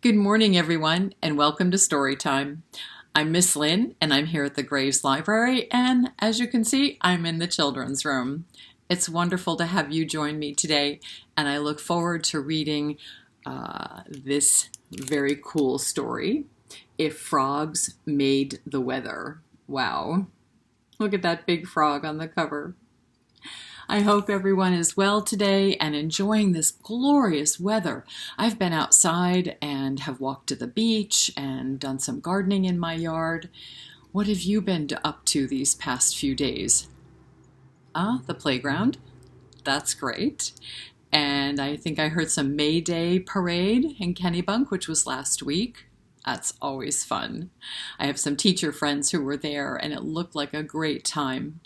Good morning, everyone, and welcome to Storytime. I'm Miss Lyn, and I'm here at the Graves Library, and as you can see, I'm in the children's room. It's wonderful to have you join me today, and I look forward to reading this very cool story, If Frogs Made the Weather. Wow, look at that big frog on the cover. I hope everyone is well today and enjoying this glorious weather. I've been outside and have walked to the beach and done some gardening in my yard. What have you been up to these past few days? The playground. That's great. And I think I heard some May Day parade in Kennebunk, which was last week. That's always fun. I have some teacher friends who were there and it looked like a great time.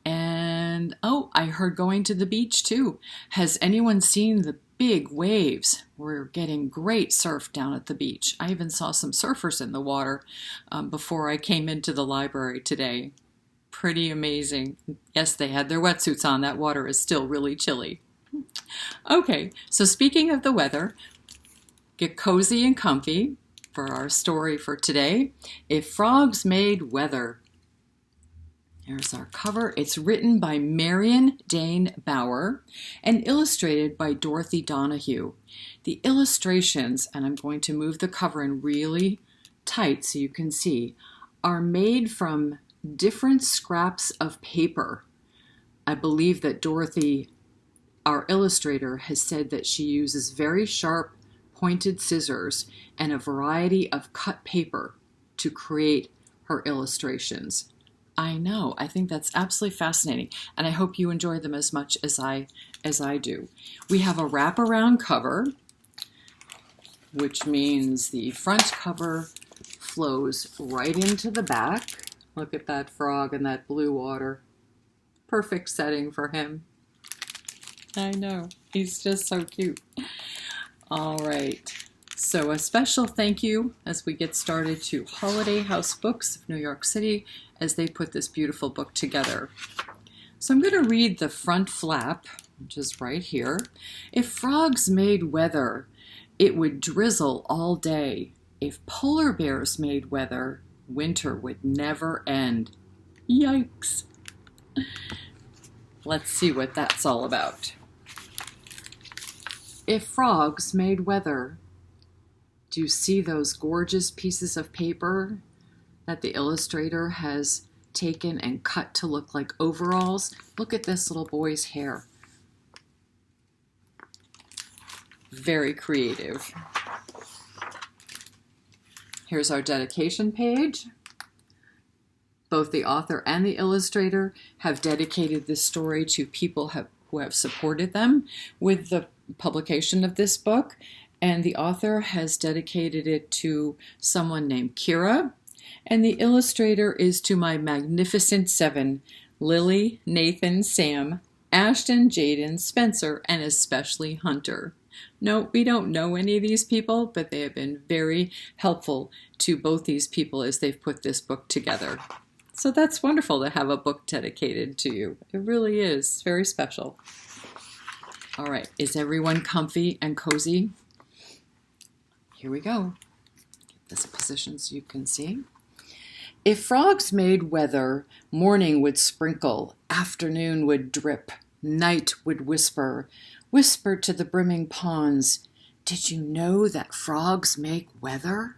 And, I heard going to the beach too. Has anyone seen the big waves? We're getting great surf down at the beach. I even saw some surfers in the water before I came into the library today. Pretty amazing. Yes, they had their wetsuits on. That water is still really chilly. Okay, so speaking of the weather, get cozy and comfy for our story for today. If Frogs Made Weather. Here's our cover. It's written by Marion Dane Bauer and illustrated by Dorothy Donahue. The illustrations, and I'm going to move the cover in really tight so you can see, are made from different scraps of paper. I believe that Dorothy, our illustrator, has said that she uses very sharp pointed scissors and a variety of cut paper to create her illustrations. I know. I think that's absolutely fascinating, and I hope you enjoy them as much as I do. We have a wraparound cover, which means the front cover flows right into the back. Look at that frog in that blue water. Perfect setting for him. I know. He's just so cute. All right. So a special thank you as we get started to Holiday House Books of New York City as they put this beautiful book together. So I'm going to read the front flap, which is right here. If frogs made weather, it would drizzle all day. If polar bears made weather, winter would never end. Yikes. Let's see what that's all about. If frogs made weather. Do you see those gorgeous pieces of paper that the illustrator has taken and cut to look like overalls? Look at this little boy's hair. Very creative. Here's our dedication page. Both the author and the illustrator have dedicated this story to people who have supported them with the publication of this book. And the author has dedicated it to someone named Kira. And the illustrator is to my magnificent seven, Lily, Nathan, Sam, Ashton, Jaden, Spencer, and especially Hunter. No, we don't know any of these people, but they have been very helpful to both these people as they've put this book together. So that's wonderful to have a book dedicated to you. It really is very special. All right, is everyone comfy and cozy? Here we go. Get this position so you can see. If frogs made weather, morning would sprinkle, afternoon would drip, night would whisper, whisper to the brimming ponds, did you know that frogs make weather?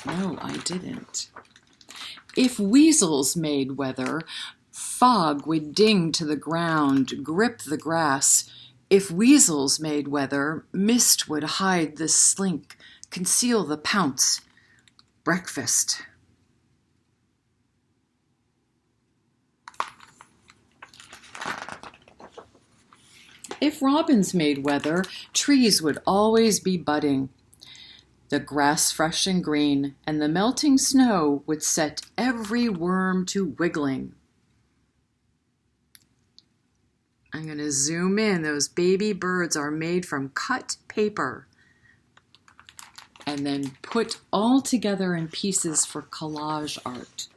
No, I didn't. If weasels made weather, fog would ding to the ground, grip the grass. If weasels made weather, mist would hide the slink, conceal the pounce. Breakfast. If robins made weather, trees would always be budding. The grass fresh and green, and the melting snow would set every worm to wiggling. I'm going to zoom in. Those baby birds are made from cut paper and then put all together in pieces for collage art.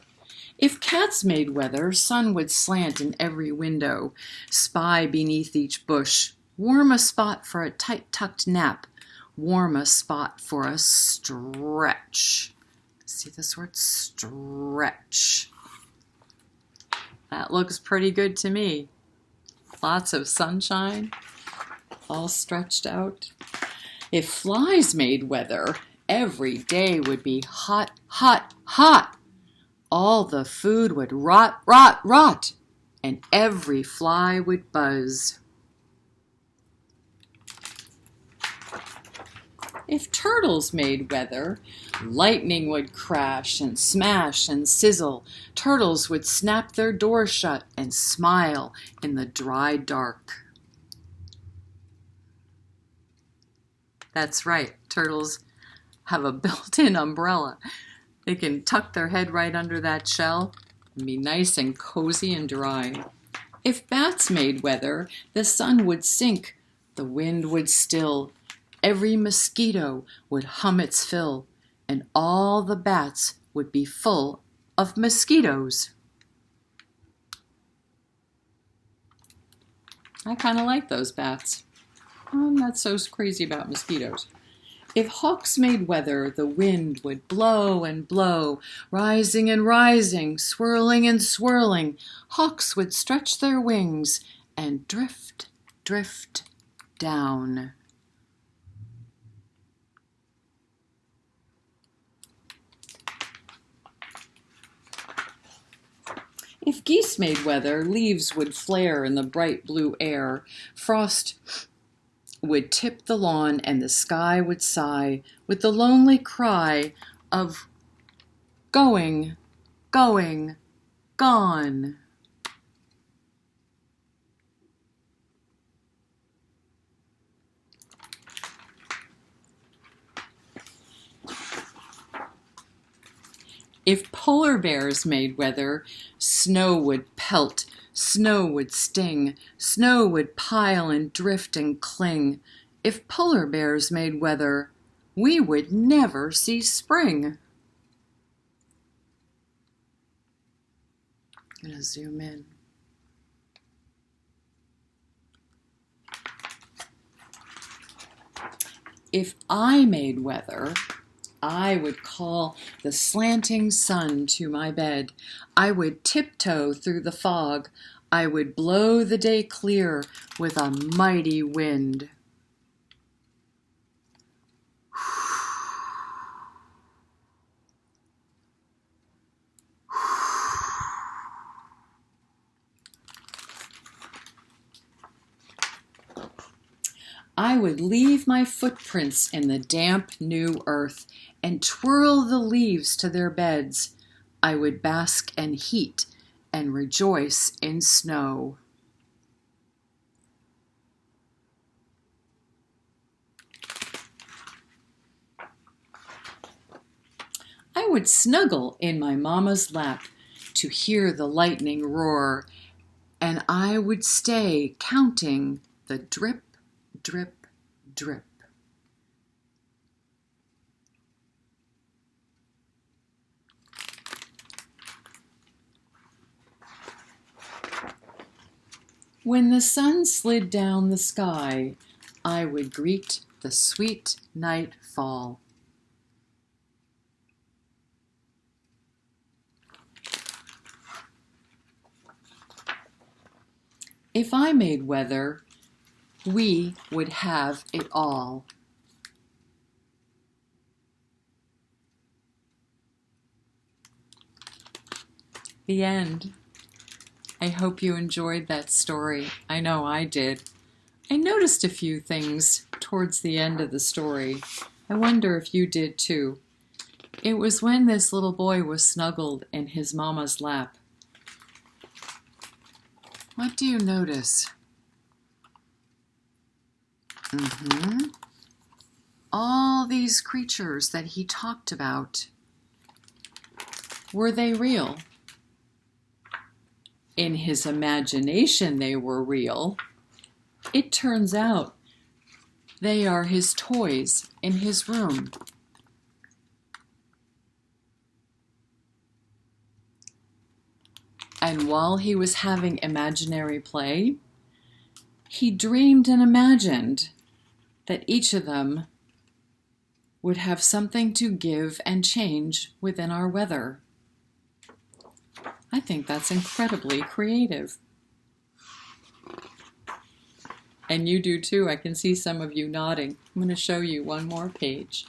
If cats made weather, sun would slant in every window, spy beneath each bush, Warm a spot for a tight-tucked nap. Warm a spot for a stretch. See this word? Stretch. That looks pretty good to me. Lots of sunshine, all stretched out. If flies made weather, every day would be hot, hot, hot. All the food would rot, rot, rot, and every fly would buzz. If turtles made weather, lightning would crash and smash and sizzle. Turtles would snap their doors shut and smile in the dry dark. That's right, turtles have a built-in umbrella. They can tuck their head right under that shell and be nice and cozy and dry. If bats made weather, the sun would sink, the wind would still. Every mosquito would hum its fill, and all the bats would be full of mosquitoes. I kind of like those bats. I'm not so crazy about mosquitoes. If hawks made weather, the wind would blow and blow, rising and rising, swirling and swirling. Hawks would stretch their wings and drift, drift down. If geese made weather, leaves would flare in the bright blue air. Frost would tip the lawn and the sky would sigh with the lonely cry of going, going, gone. If polar bears made weather, snow would pelt, snow would sting, snow would pile and drift and cling. If polar bears made weather, we would never see spring. I'm gonna zoom in. If I made weather, I would call the slanting sun to my bed. I would tiptoe through the fog. I would blow the day clear with a mighty wind. I would leave my footprints in the damp new earth and twirl the leaves to their beds. I would bask in heat and rejoice in snow. I would snuggle in my mama's lap to hear the lightning roar, and I would stay counting the drip, drip, drip. When the sun slid down the sky, I would greet the sweet night fall. If I made weather, we would have it all. The end. I hope you enjoyed that story. I know I did. I noticed a few things towards the end of the story. I wonder if you did too. It was when this little boy was snuggled in his mama's lap. What do you notice? All these creatures that he talked about, were they real? In his imagination they were real. It turns out they are his toys in his room. And while he was having imaginary play, he dreamed and imagined that each of them would have something to give and change within our weather. I think that's incredibly creative. And you do too. I can see some of you nodding. I'm going to show you one more page.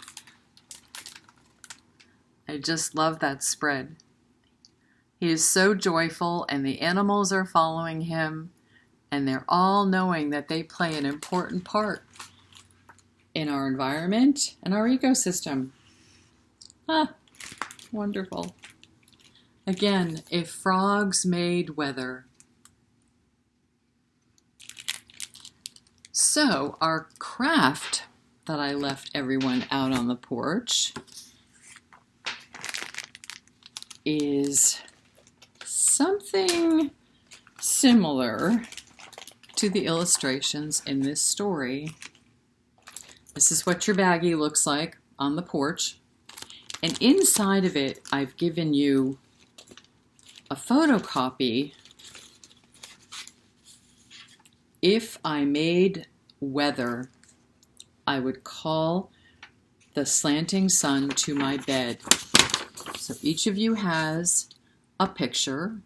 I just love that spread. He is so joyful, and the animals are following him, and they're all knowing that they play an important part in our environment and our ecosystem. Ah, wonderful. Again, if frogs made weather. So our craft that I left everyone out on the porch is something similar to the illustrations in this story. This is what your baggie looks like on the porch. And inside of it, I've given you a photocopy. If I made weather, I would call the slanting sun to my bed. So each of you has a picture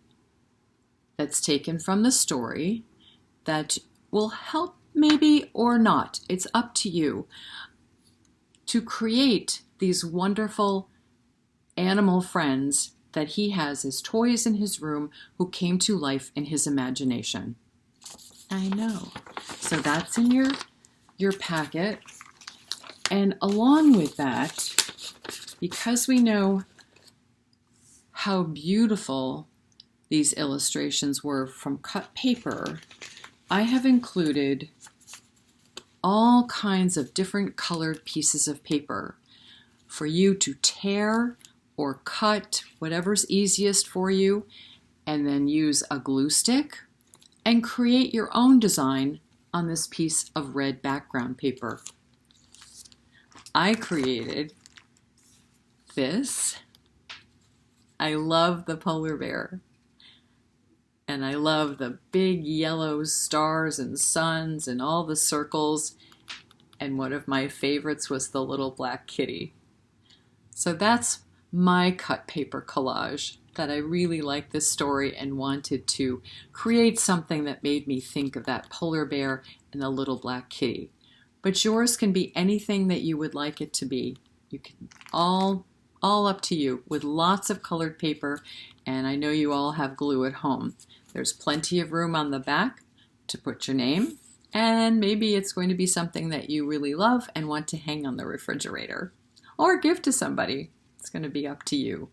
that's taken from the story that will help maybe or not. It's up to you to create these wonderful animal friends that he has as toys in his room who came to life in his imagination. I know. So that's in your packet. And along with that, because we know how beautiful these illustrations were from cut paper, I have included all kinds of different colored pieces of paper for you to tear or cut, whatever's easiest for you, and then use a glue stick and create your own design on this piece of red background paper. I created this. I love the polar bear. And I love the big yellow stars and suns and all the circles. And one of my favorites was the little black kitty. So that's my cut paper collage that I really liked this story and wanted to create something that made me think of that polar bear and the little black kitty. But yours can be anything that you would like it to be. You can all up to you, with lots of colored paper, and I know you all have glue at home. There's plenty of room on the back to put your name, and maybe it's going to be something that you really love and want to hang on the refrigerator or give to somebody. It's going to be up to you.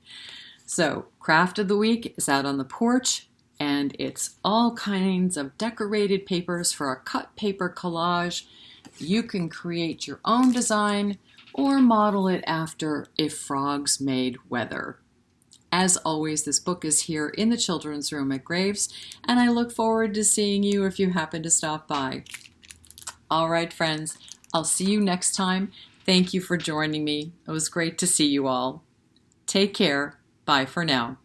So, Craft of the Week is out on the porch, and it's all kinds of decorated papers for a cut paper collage. You can create your own design or model it after If Frogs Made Weather. As always, this book is here in the children's room at Graves, and I look forward to seeing you if you happen to stop by. All right, friends, I'll see you next time. Thank you for joining me. It was great to see you all. Take care. Bye for now.